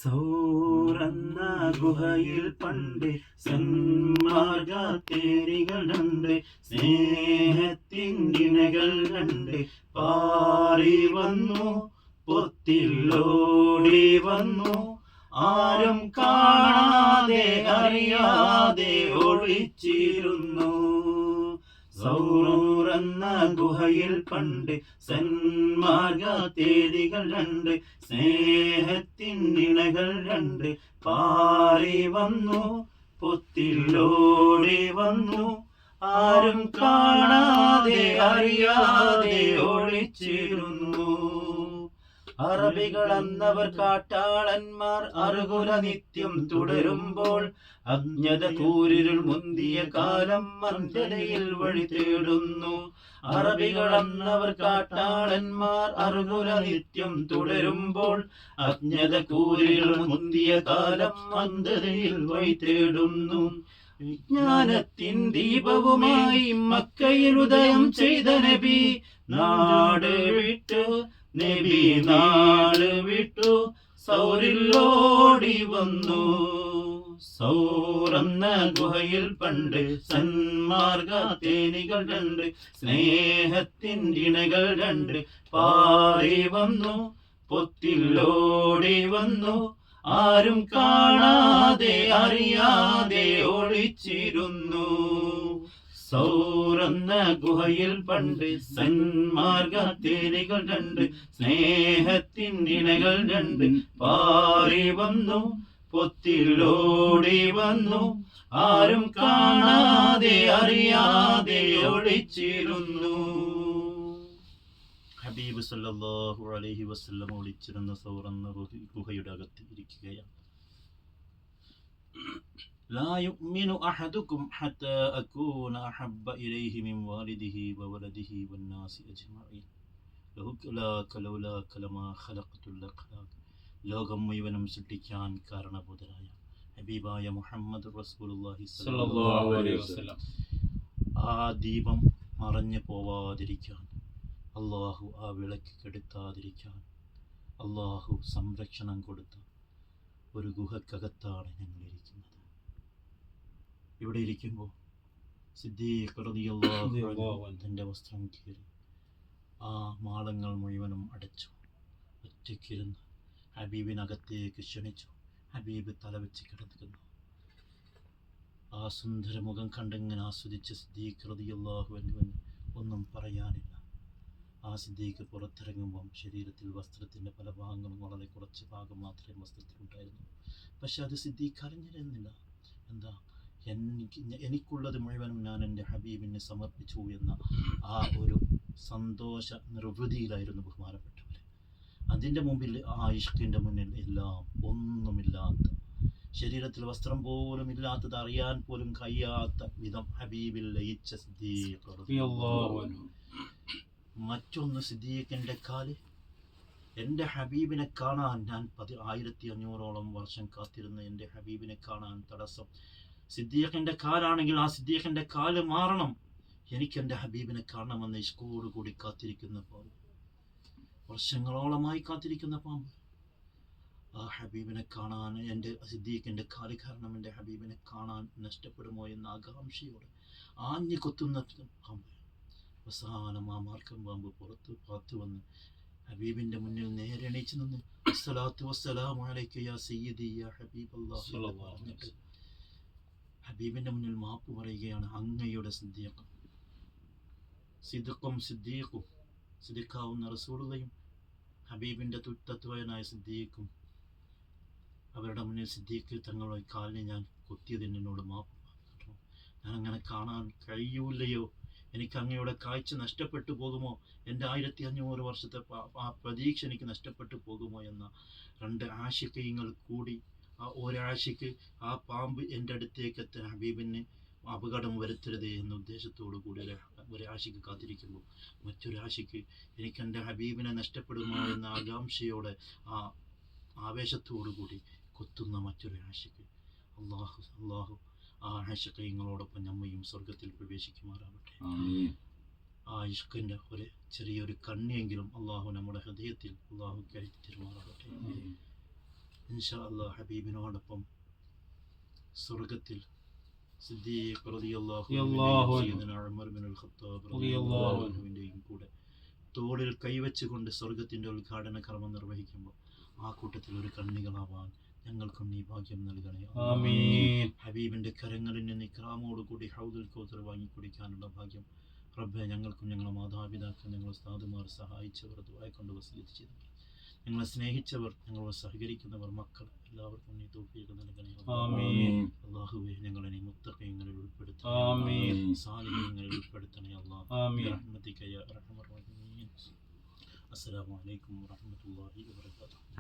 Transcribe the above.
സൗറന്ന ഗുഹയിൽ പണ്ട് സന്മാർഗത്തേരികളുണ്ട്, സ്നേഹത്തിനിണകൾ കണ്ട് പാറി വന്നു, പൊത്തിലോടി വന്നു, ആരും കാണാതെ അറിയാതെ ഒളിച്ചിരുന്നു. സൗറന്ന ഗുഹയിൽ പണ്ട് സന്മാർഗത്തേരികൾ രണ്ട്, സ്നേഹത്തിനിണകൾ രണ്ട്, പാറി വന്നു, പൊത്തിലോടി വന്നു, ആരും കാണാതെ അറിയാതെ ഒളിച്ചിരുന്നു. അറബികൾ അന്നവർ കാട്ടാളന്മാർ, അറുകുല നിത്യം തുടരുമ്പോൾ, അജ്ഞത കൂരിരുൾ മുന്തിയ കാലം മന്ദതയിൽ വഴി തേടുന്നു. അറബികൾ അന്നവർ കാട്ടാളന്മാർ, അറുകുല നിത്യം തുടരുമ്പോൾ, അജ്ഞത കൂരിരുൾ മുന്തിയ കാലം മന്ദതയിൽ വഴി തേടുന്നു. വിജ്ഞാനത്തിൻ ദീപവുമായി മക്കയിൽ ഉദയം ചെയ്ത നബി നാട് വിട്ടു, നബി നാട് വിട്ടു സൗറിലോടി വന്നു. സൗറന്ന ഗുഹയിൽ പണ്ട് സന്മാർഗത്തേനികൾ രണ്ട്, സ്നേഹത്തിൻ ഇണകൾ രണ്ട്, പാറി വന്നു, പൊത്തിലോടി വന്നു, ആരും കാണാതെ അറിയാതെ ഒളിച്ചിരുന്നു. സൗറന്ന ഗുഹയിൽ പണ്ട് സന്മാർഗത്തേനികൾ രണ്ട്, സ്നേഹത്തിൻ ഇണകൾ രണ്ട്, പാറി വന്നു, പൊത്തിലോടി വന്നു, ആരും കാണാതെ അറിയാതെ ഒളിച്ചിരുന്നു. ഹബീബ് സല്ലല്ലാഹു അലൈഹി വസല്ലം ഒളിച്ചിരുന്ന സൗറന്ന ഗുഹയുടെ അകത്ത് ഇരിക്കുകയാണ്. لا يؤمن أحدكم حتى أكون أحب إليه من والده وولده والناس أجمعين لولاك لما خلقت الأخلاق. ലോകം മുഴുവനും സൃഷ്ടിക്കാൻ കാരണഭൂതനായ ഹബീബായ മുഹമ്മദ് റസൂലുള്ളാഹി സ്വല്ലല്ലാഹു അലൈഹി വസല്ലം ആ ദീപം മറഞ്ഞു പോവാതിരിക്കാൻ, അള്ളാഹു ആ വിളക്ക് കെടുത്താതിരിക്കാൻ അള്ളാഹു സംരക്ഷണം കൊടുത്ത ഒരു ഗുഹക്കകത്താണ് ഞങ്ങൾ ഇരിക്കുന്നത്. ഇവിടെ ഇരിക്കുമ്പോൾ സിദ്ദീഖ് റളിയല്ലാഹു അൻഹു തൻ്റെ വസ്ത്രം കീറി ആ മാളങ്ങൾ മുഴുവനും അടച്ചു. ഒറ്റയ്ക്കിരുന്ന് ഹബീബിനകത്തേക്ക് ക്ഷണിച്ചു. ഹബീബ് തലവെച്ച് കിടക്കുന്നു. ആ സുന്ദര മുഖം കണ്ടിങ്ങനെ ആസ്വദിച്ച സിദ്ദീഖ് റളിയല്ലാഹു അൻഹുവിന് ഒന്നും പറയാനില്ല. ആ സിദ്ദീഖ് പുറത്തിറങ്ങുമ്പം ശരീരത്തിൽ വസ്ത്രത്തിൻ്റെ പല ഭാഗങ്ങളും വളരെ കുറച്ച് ഭാഗം മാത്രമേ വസ്ത്രത്തിലുണ്ടായിരുന്നു. പക്ഷെ അത് സിദ്ദീഖ് അറിഞ്ഞിരുന്നില്ല. എന്താ, എനിക്കുള്ളത് മുഴുവനും ഞാൻ എൻ്റെ ഹബീബിനെ സമർപ്പിച്ചു എന്ന ആ ഒരു സന്തോഷ നിർവൃതിയിലായിരുന്നു ബഹുമാനപ്പെട്ടവർ. അതിൻ്റെ മുമ്പിൽ, ആ ഇഷ്കിൻ്റെ മുന്നിൽ എല്ലാം ഒന്നുമില്ലാത്ത, ശരീരത്തിൽ വസ്ത്രം പോലും ഇല്ലാത്തത് അറിയാൻ പോലും കഴിയാത്ത വിധം ഹബീബിൽ ലയിച്ച സിദ്ദീഖ്. മറ്റൊന്ന്, സിദ്ദീഖിൻ്റെ കാല്, എൻ്റെ ഹബീബിനെ കാണാൻ ഞാൻ 1500ഓളം വർഷം കാത്തിരുന്ന എൻ്റെ ഹബീബിനെ കാണാൻ തടസ്സം സിദ്ദീഖിൻ്റെ കാലാണെങ്കിൽ ആ സിദ്ദീഖിൻ്റെ കാല് മാറണം, എനിക്ക് എൻ്റെ ഹബീബിനെ കാണണമെന്ന് ഇഷ്കോടുകൂടി കാത്തിരിക്കുന്ന പാമ്പ്, വർഷങ്ങളോളമായി കാത്തിരിക്കുന്ന പാമ്പ്, ആ ഹബീബിനെ കാണാൻ എൻ്റെ സിദ്ദീഖിൻ്റെ കാല് കാരണം എൻ്റെ ഹബീബിനെ കാണാൻ നഷ്ടപ്പെടുമോ എന്ന ആകാംക്ഷയോടെ ആഞ്ഞു കൊത്തുന്ന പാമ്പ്. അവസാനം ആ മാർക്കം പാമ്പ് പുറത്തു വന്ന് ഹബീബിൻ്റെ മുന്നിൽ നേരെ എണീച്ചു നിന്ന് അസ്സലാത്തു വസ്സലാമു അലൈക യാ സയ്യിദി യാ ഹബീബല്ലാഹ് പറഞ്ഞിട്ട് ഹബീബിൻ്റെ മുന്നിൽ മാപ്പ് പറയുകയാണ്. അങ്ങയുടെ സിദ്ദീഖും സിദ്ദീഖാവുന്ന റസൂലുള്ളയും ഹബീബിൻ്റെ തത്വനായ സിദ്ദീഖും അവരുടെ മുന്നിൽ സിദ്ദീഖ് തങ്ങളുടെ കാലിനെ ഞാൻ കൊത്തിയതിന് എന്നോട് മാപ്പ് പറഞ്ഞു. ഞാൻ അങ്ങനെ കാണാൻ കഴിയൂല്ലയോ, എനിക്ക് അങ്ങയുടെ കാഴ്ച നഷ്ടപ്പെട്ടു പോകുമോ, എൻ്റെ 1500 വർഷത്തെ ആ പ്രതീക്ഷ എനിക്ക് നഷ്ടപ്പെട്ടു പോകുമോ എന്ന രണ്ട് ആശിക്കയങ്ങൾ കൂടി, ആ ഒരാശിക്ക് ആ പാമ്പ് എൻ്റെ അടുത്തേക്ക് എത്താൻ ഹബീബിന് അപകടം വരുത്തരുതേ എന്ന ഉദ്ദേശത്തോടു കൂടി ഒരാശിക്ക് കാത്തിരിക്കുമ്പോൾ, മറ്റൊരാശിക്ക് എനിക്ക് എൻ്റെ ഹബീബിനെ നഷ്ടപ്പെടുമോ എന്ന ആകാംക്ഷയോടെ ആ ആവേശത്തോടു കൂടി കൊത്തുന്ന മറ്റൊരാശിക്ക് അള്ളാഹു ആ ആശിക്കയങ്ങളോടൊപ്പം നമ്മയും സ്വർഗത്തിൽ പ്രവേശിക്കുമാറാവട്ടെ. ആ ഇഷ്കിൻ്റെ ഒരു ചെറിയൊരു കണ്ണിയെങ്കിലും അള്ളാഹു നമ്മുടെ ഹൃദയത്തിൽ അള്ളാഹു കരുതി തരുമാറാവട്ടെ. ഇൻഷാ അല്ലാഹ് ഹബീബിനോടൊപ്പം സ്വർഗത്തിൽ സിദ്ദീഖ് റളിയല്ലാഹു അൻഹു ഉമർ ബിൻ ഖത്താബ് റളിയല്ലാഹു അൻഹുവിൻ്റെയും കൂടെ തോളിൽ കൈവച്ചുകൊണ്ട് സ്വർഗത്തിൻ്റെ ഉദ്ഘാടന കർമ്മം നിർവഹിക്കുമ്പോൾ ആ കൂട്ടത്തിൽ ഒരു കണ്ണികളാവാൻ ഞങ്ങൾക്കും നീ ഭാഗ്യം നൽകണേ. ആമീൻ. ഹബീബിൻ്റെ കരങ്ങളിൽ നിന്ന് ഇക്റാമോടുകൂടി ഹൗദുൽ കൗസർ വാങ്ങിക്കുടിക്കാനുള്ള ഭാഗ്യം റബ്ബേ ഞങ്ങൾക്കും ഞങ്ങളുടെ മാതാപിതാക്കൾ, ഞങ്ങളുടെ ഉസ്താദുമാർ, സഹായിച്ചവർ, ദുആ കൊണ്ട് വസിയത്ത് ചെയ്തവർ, ഞങ്ങളെ സ്നേഹിച്ചവർ, ഞങ്ങളോട് സഹകരിക്കുന്നവർ, മക്കൾ എല്ലാവർക്കും നീ തൗഫീഖ് നൽകണേ. അല്ലാഹുവേ ഞങ്ങളെ നീ മുത്തഖീങ്ങളിൽ ഉൾപ്പെടുത്തണേ, സാലിഹീങ്ങളിൽ ഉൾപ്പെടുത്തണേ. അല്ലാഹ് റഹ്മതിക യാ അർഹമർ റഹീമീൻ. അസ്സലാമു അലൈക്കും വറഹ്മത്തുള്ളാഹി വബറകാതുഹു.